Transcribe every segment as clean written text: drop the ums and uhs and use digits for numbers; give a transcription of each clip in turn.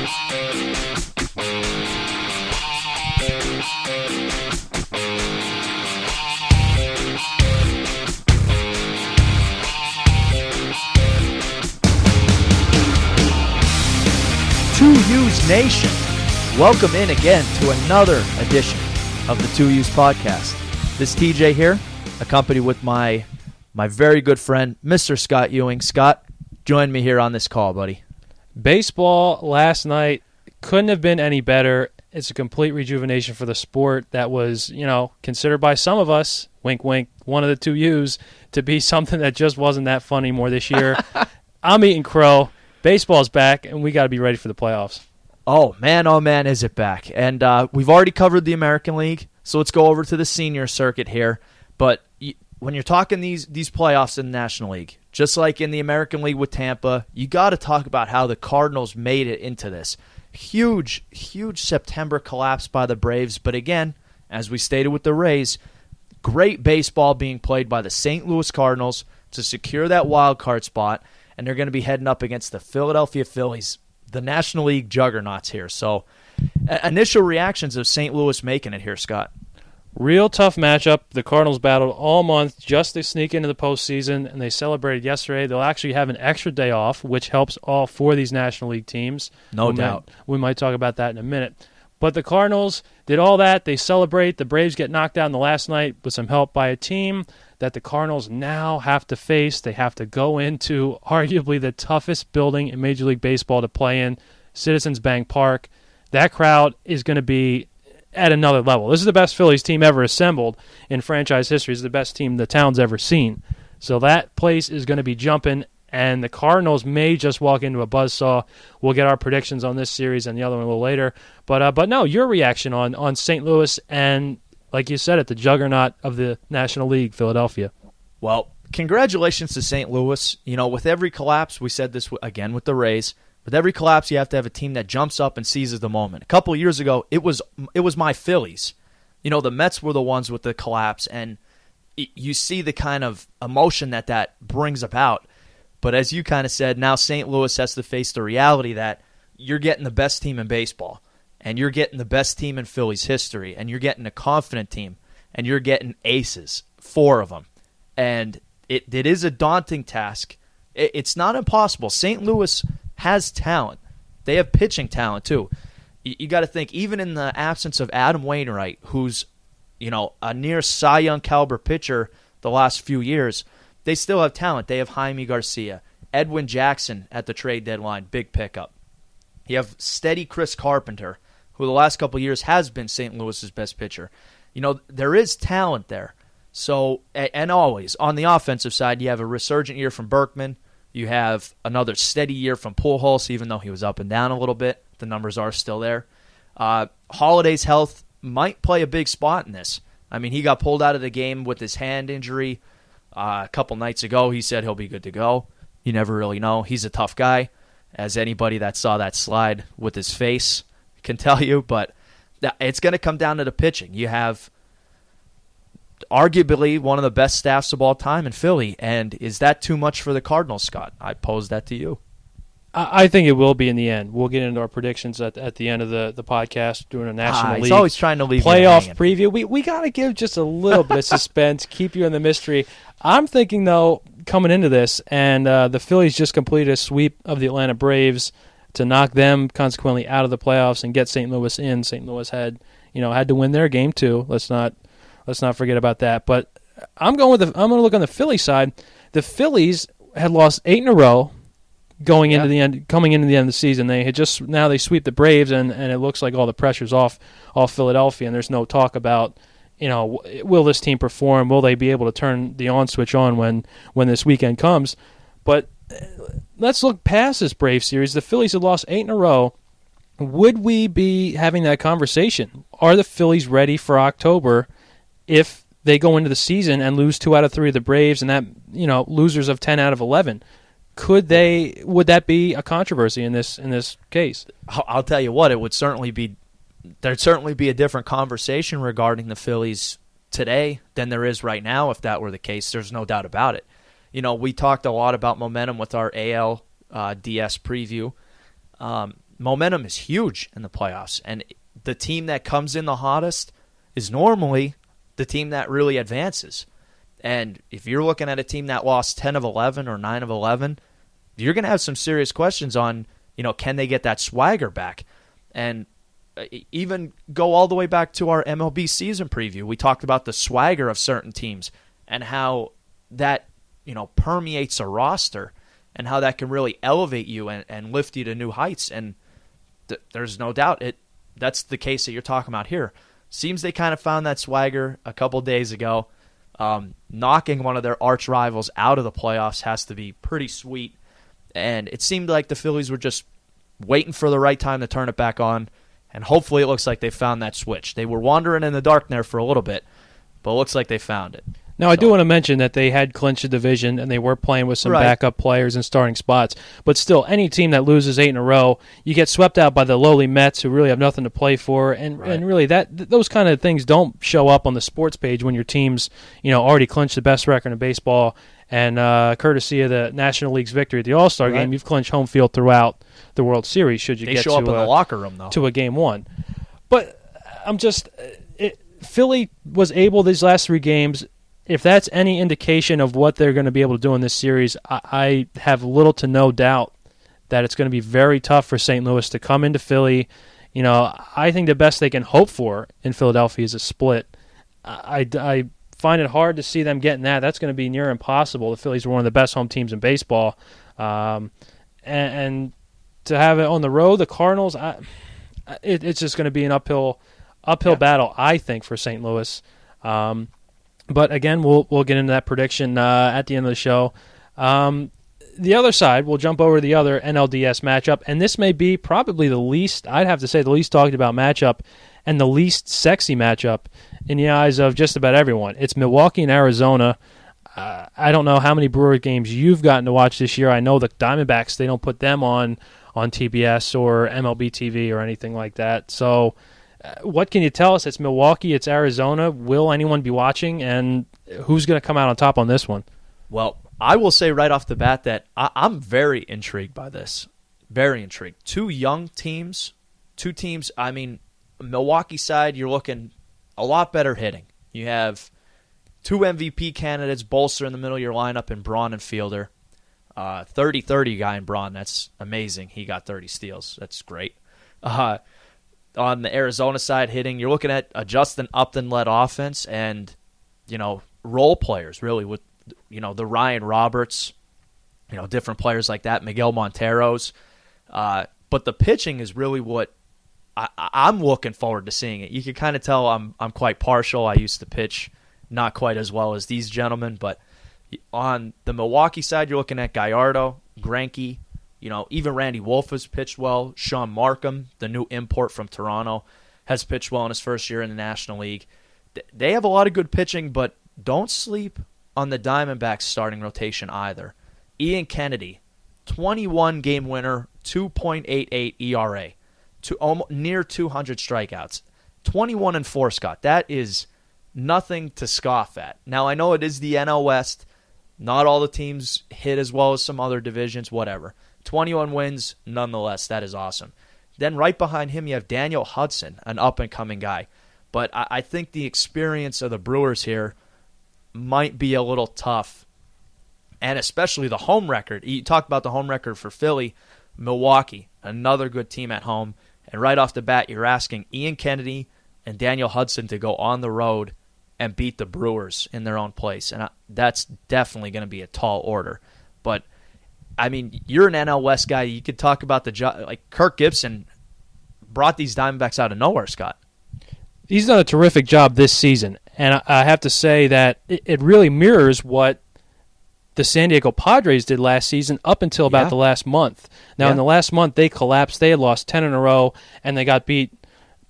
2U's Nation, welcome in again to another edition of the 2U's podcast. This is TJ here, accompanied with my very good friend, Mr. Scott Ewing. Scott, join me here on this call, buddy. Baseball last night couldn't have been any better. It's a complete rejuvenation for the sport that was, considered by some of us, wink, wink, one of the 2U's, to be something that just wasn't that fun anymore this year. I'm eating crow. Baseball's back, and we got to be ready for the playoffs. Oh, man, is it back. And we've already covered the American League, so let's go over to the senior circuit here. But when you're talking these playoffs in the National League, just like in the American League with Tampa, you got to talk about how the Cardinals made it into this. Huge September collapse by the Braves. But again, as we stated with the Rays, great baseball being played by the St. Louis Cardinals to secure that wild card spot. And they're going to be heading up against the Philadelphia Phillies, the National League juggernauts here. So initial reactions of St. Louis making it here, Scott. Real tough matchup. The Cardinals battled all month just to sneak into the postseason, and they celebrated yesterday. They'll actually have an extra day off, which helps all four of these National League teams. No doubt. We might talk about that in a minute. But the Cardinals did all that. They celebrate. The Braves get knocked out in the last night with some help by a team that the Cardinals now have to face. They have to go into arguably the toughest building in Major League Baseball to play in, Citizens Bank Park. That crowd is going to be at another level. This is the best Phillies team ever assembled in franchise history. It's the best team the town's ever seen. So that place is going to be jumping, and the Cardinals may just walk into a buzzsaw. We'll get our predictions on this series and the other one a little later. But no, your reaction on St. Louis and, like you said, the juggernaut of the National League, Philadelphia. Well, congratulations to St. Louis. With every collapse, we said this again with the Rays, with every collapse you have to have a team that jumps up and seizes the moment. A couple of years ago, it was my Phillies. The Mets were the ones with the collapse, and you see the kind of emotion that brings about. But as you kind of said, now St. Louis has to face the reality that you're getting the best team in baseball, and you're getting the best team in Phillies history, and you're getting a confident team, and you're getting aces, 4 of them. And it is a daunting task. It's not impossible. St. Louis has talent. They have pitching talent, too. You got to think, even in the absence of Adam Wainwright, who's a near Cy Young caliber pitcher the last few years, they still have talent. They have Jaime Garcia, Edwin Jackson at the trade deadline, big pickup. You have steady Chris Carpenter, who the last couple of years has been St. Louis's best pitcher. There is talent there. So, and always, on the offensive side, you have a resurgent year from Berkman. You have another steady year from Pujols, even though he was up and down a little bit. The numbers are still there. Holiday's health might play a big spot in this. I mean, he got pulled out of the game with his hand injury a couple nights ago. He said he'll be good to go. You never really know. He's a tough guy, as anybody that saw that slide with his face can tell you. But it's going to come down to the pitching. You have arguably one of the best staffs of all time in Philly. And is that too much for the Cardinals, Scott? I pose that to you. I think it will be in the end. We'll get into our predictions at the end of the podcast during a National League. He's always trying to leave playoff preview. We got to give just a little bit of suspense, keep you in the mystery. I'm thinking, though, coming into this, and the Phillies just completed a sweep of the Atlanta Braves to knock them consequently out of the playoffs and get St. Louis in. St. Louis had to win their game too. Let's not forget about that. But I'm going to look on the Philly side. The Phillies had lost 8 in a row. Coming into the end of the season, they sweep the Braves, and it looks like all the pressure's off Philadelphia, and there's no talk about, will this team perform? Will they be able to turn the on switch on when this weekend comes? But let's look past this Braves series. The Phillies have lost 8 in a row. Would we be having that conversation? Are the Phillies ready for October if they go into the season and lose 2 out of 3 of the Braves, and that losers of 10 out of 11? Would that be a controversy in this case? I'll tell you what, there'd certainly be a different conversation regarding the Phillies today than there is right now. If that were the case, there's no doubt about it. We talked a lot about momentum with our AL DS preview. momentum is huge in the playoffs, and the team that comes in the hottest is normally the team that really advances. And if you're looking at a team that lost 10 of 11 or 9 of 11, you're going to have some serious questions on, can they get that swagger back? And even go all the way back to our MLB season preview. We talked about the swagger of certain teams and how that, permeates a roster and how that can really elevate you and lift you to new heights. And there's no doubt that's the case that you're talking about here. Seems they kind of found that swagger a couple days ago. Knocking one of their arch rivals out of the playoffs has to be pretty sweet. And it seemed like the Phillies were just waiting for the right time to turn it back on. And hopefully it looks like they found that switch. They were wandering in the dark there for a little bit, but it looks like they found it. Now, I do want to mention that they had clinched the division and they were playing with some backup players in starting spots. But still, any team that loses 8 in a row, you get swept out by the lowly Mets who really have nothing to play for. And really, those kind of things don't show up on the sports page when your team's already clinched the best record in baseball. And courtesy of the National League's victory at the All-Star game, you've clinched home field throughout the World Series should you get show up in the locker room, though, to a Game 1. But Philly was able these last 3 games. If that's any indication of what they're going to be able to do in this series, I have little to no doubt that it's going to be very tough for St. Louis to come into Philly. I think the best they can hope for in Philadelphia is a split. I find it hard to see them getting that. That's going to be near impossible. The Phillies are one of the best home teams in baseball. And to have it on the road, the Cardinals, it's just going to be an uphill battle, I think, for St. Louis. But again, we'll get into that prediction at the end of the show. The other side, we'll jump over to the other NLDS matchup, and this may be probably the least talked about matchup and the least sexy matchup in the eyes of just about everyone. It's Milwaukee and Arizona. I don't know how many Brewer games you've gotten to watch this year. I know the Diamondbacks, they don't put them on TBS or MLB TV or anything like that. So what can you tell us? It's Milwaukee, it's Arizona. Will anyone be watching, and who's going to come out on top on this one? Well, I will say right off the bat that I'm very intrigued by this. Very intrigued. 2 young teams. 2 teams, Milwaukee side, you're looking a lot better hitting. You have 2 MVP candidates, Bolster in the middle of your lineup, and Braun and Fielder. 30-30 guy in Braun, that's amazing. He got 30 steals. That's great. On the Arizona side hitting, you're looking at a Justin Upton-led offense and, role players, really, with, the Ryan Roberts, different players like that, Miguel Monteros. But the pitching is really what I'm looking forward to seeing it. You can kind of tell I'm quite partial. I used to pitch not quite as well as these gentlemen, but on the Milwaukee side, you're looking at Gallardo, Greinke, even Randy Wolf has pitched well. Sean Markham, the new import from Toronto, has pitched well in his first year in the National League. They have a lot of good pitching, but don't sleep on the Diamondbacks starting rotation either. Ian Kennedy, 21 game winner, 2.88 ERA, near 200 strikeouts, 21-4, Scott. That is nothing to scoff at. Now, I know it is the NL West. Not all the teams hit as well as some other divisions, whatever. 21 wins, nonetheless. That is awesome. Then right behind him, you have Daniel Hudson, an up-and-coming guy. But I think the experience of the Brewers here might be a little tough, and especially the home record. You talk about the home record for Philly, Milwaukee, another good team at home. And right off the bat, you're asking Ian Kennedy and Daniel Hudson to go on the road and beat the Brewers in their own place. And that's definitely going to be a tall order. But, you're an NL West guy. You could talk about like Kirk Gibson brought these Diamondbacks out of nowhere, Scott. He's done a terrific job this season. And I have to say that it really mirrors what the San Diego Padres did last season up until about the last month. Now, in the last month, they collapsed. They had lost 10 in a row, and they got beat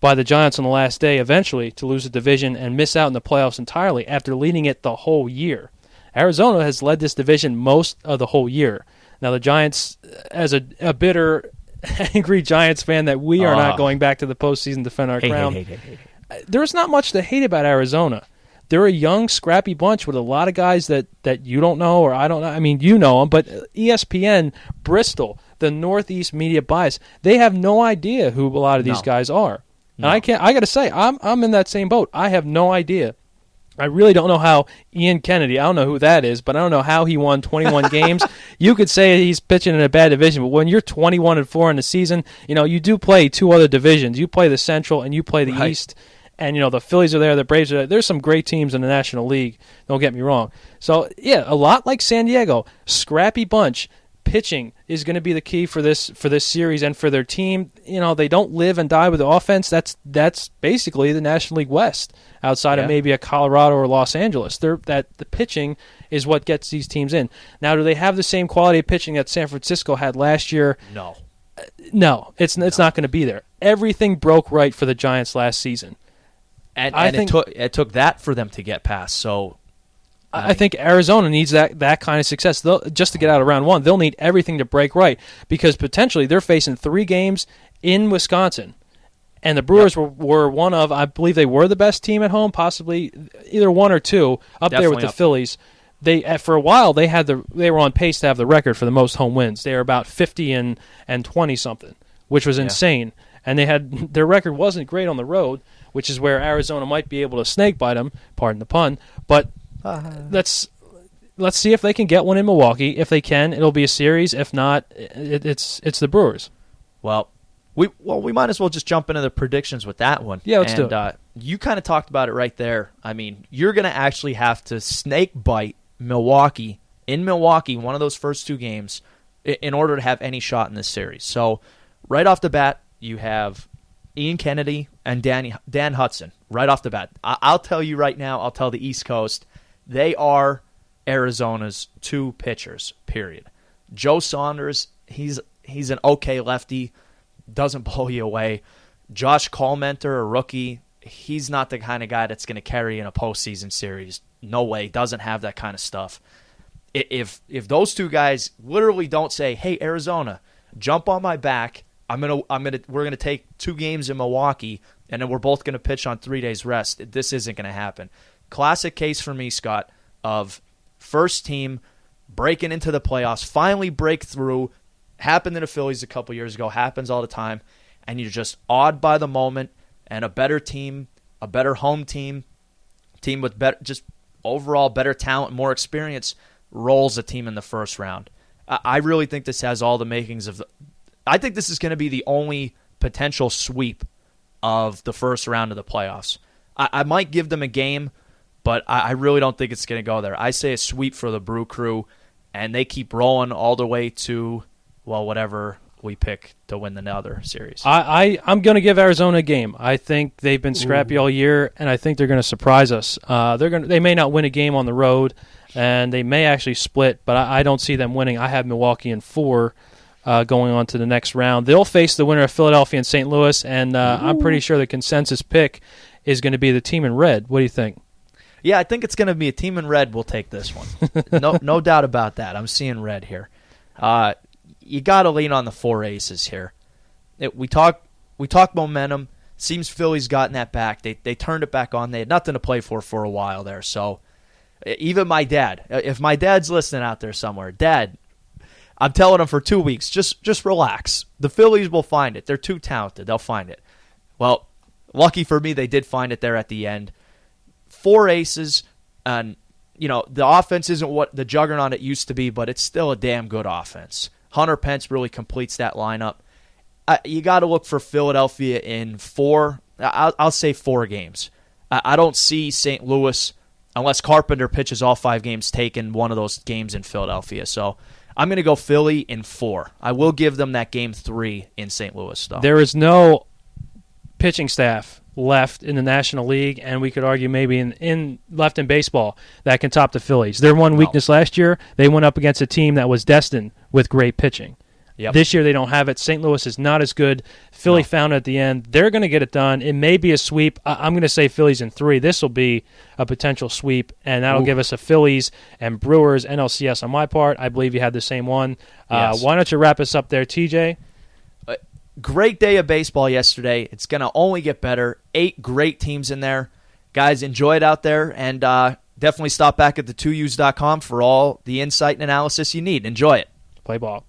by the Giants on the last day eventually to lose the division and miss out in the playoffs entirely after leading it the whole year. Arizona has led this division most of the whole year. Now, the Giants, as a bitter, angry Giants fan that we are not going back to the postseason to defend our crown, there's not much to hate about Arizona. They're a young, scrappy bunch with a lot of guys that you don't know or I don't know. You know them, but ESPN, Bristol, the Northeast media bias. They have no idea who a lot of these guys are. And I got to say, I'm in that same boat. I have no idea. I really don't know how Ian Kennedy, I don't know who that is, but I don't know how he won 21 games. You could say he's pitching in a bad division, but when you're 21-4 in the season, you do play two other divisions. You play the Central and you play the East. And, the Phillies are there, the Braves are there. There's some great teams in the National League, don't get me wrong. So, yeah, a lot like San Diego, scrappy bunch. Pitching is going to be the key for this series and for their team. They don't live and die with the offense. That's basically the National League West, outside of maybe a Colorado or Los Angeles. The pitching is what gets these teams in. Now, do they have the same quality of pitching that San Francisco had last year? No. No, it's not going to be there. Everything broke right for the Giants last season. And I think it took that for them to get past, so... I think Arizona needs that kind of success. Just to get out of round one, they'll need everything to break right because potentially they're facing 3 games in Wisconsin. And the Brewers were one of, I believe they were the best team at home, possibly either 1 or 2, there with the Phillies. For a while they were on pace to have the record for the most home wins. They were about 50 and 20 something, which was insane. And their record wasn't great on the road, which is where Arizona might be able to snake bite them, pardon the pun, but let's see if they can get one in Milwaukee. If they can, it'll be a series. If not, it's the Brewers. Well, we might as well just jump into the predictions with that one. Yeah, let's do it. You kind of talked about it right there. I mean, you're going to actually have to snake bite Milwaukee in Milwaukee, one of those first 2 games, in order to have any shot in this series. So right off the bat, you have Ian Kennedy and Dan Hudson. Right off the bat, I'll tell you right now. I'll tell the East Coast. They are Arizona's 2 pitchers, period. Joe Saunders, he's an okay lefty, doesn't blow you away. Josh Collmenter, a rookie, he's not the kind of guy that's going to carry in a postseason series. No way, doesn't have that kind of stuff. If those 2 guys literally don't say, "Hey, Arizona, jump on my back. We're gonna take 2 games in Milwaukee, and then we're both gonna pitch on 3 days rest," this isn't gonna happen. Classic case for me, Scott, of first team breaking into the playoffs, finally break through. Happened to the Phillies a couple years ago, happens all the time, and you're just awed by the moment, and a better team, a better home team with better, just overall better talent, more experience, rolls a team in the first round. I really think this has all the makings of I think this is going to be the only potential sweep of the first round of the playoffs. I might give them a game, but I really don't think it's going to go there. I say a sweep for the Brew Crew, and they keep rolling all the way to, whatever we pick to win the other series. I'm going to give Arizona a game. I think they've been scrappy all year, and I think they're going to surprise us. They may not win a game on the road, and they may actually split, but I don't see them winning. I have Milwaukee in 4 going on to the next round. They'll face the winner of Philadelphia and St. Louis, and I'm pretty sure the consensus pick is going to be the team in red. What do you think? Yeah, I think it's going to be a team in red will take this one. No doubt about that. I'm seeing red here. You got to lean on the 4 aces here. We talk momentum. Seems Philly's gotten that back. They turned it back on. They had nothing to play for a while there. So even my dad, if my dad's listening out there somewhere, Dad, I'm telling him for 2 weeks, just relax. The Phillies will find it. They're too talented. They'll find it. Well, lucky for me, they did find it there at the end. 4 aces, and the offense isn't what the juggernaut it used to be, but it's still a damn good offense. Hunter Pence really completes that lineup. You got to look for Philadelphia in 4. I'll say 4 games. I don't see St. Louis, unless Carpenter pitches all 5 games, taking one of those games in Philadelphia. So I'm going to go Philly in 4. I will give them that game 3 in St. Louis, though. There is no pitching staff left in the National League, and we could argue maybe in left in baseball that can top the Phillies. Their one weakness last year, they went up against a team that was destined with great pitching. Yep. This year they don't have it. St. Louis is not as good. Philly found it at the end. They're going to get it done. It may be a sweep. I'm going to say Phillies in 3. This will be a potential sweep, and that'll give us a Phillies and Brewers NLCS on my part. I believe you had the same one. Yes. Why don't you wrap us up there, TJ? Great day of baseball yesterday. It's going to only get better. 8 great teams in there. Guys, enjoy it out there, and definitely stop back at the2us.com for all the insight and analysis you need. Enjoy it. Play ball.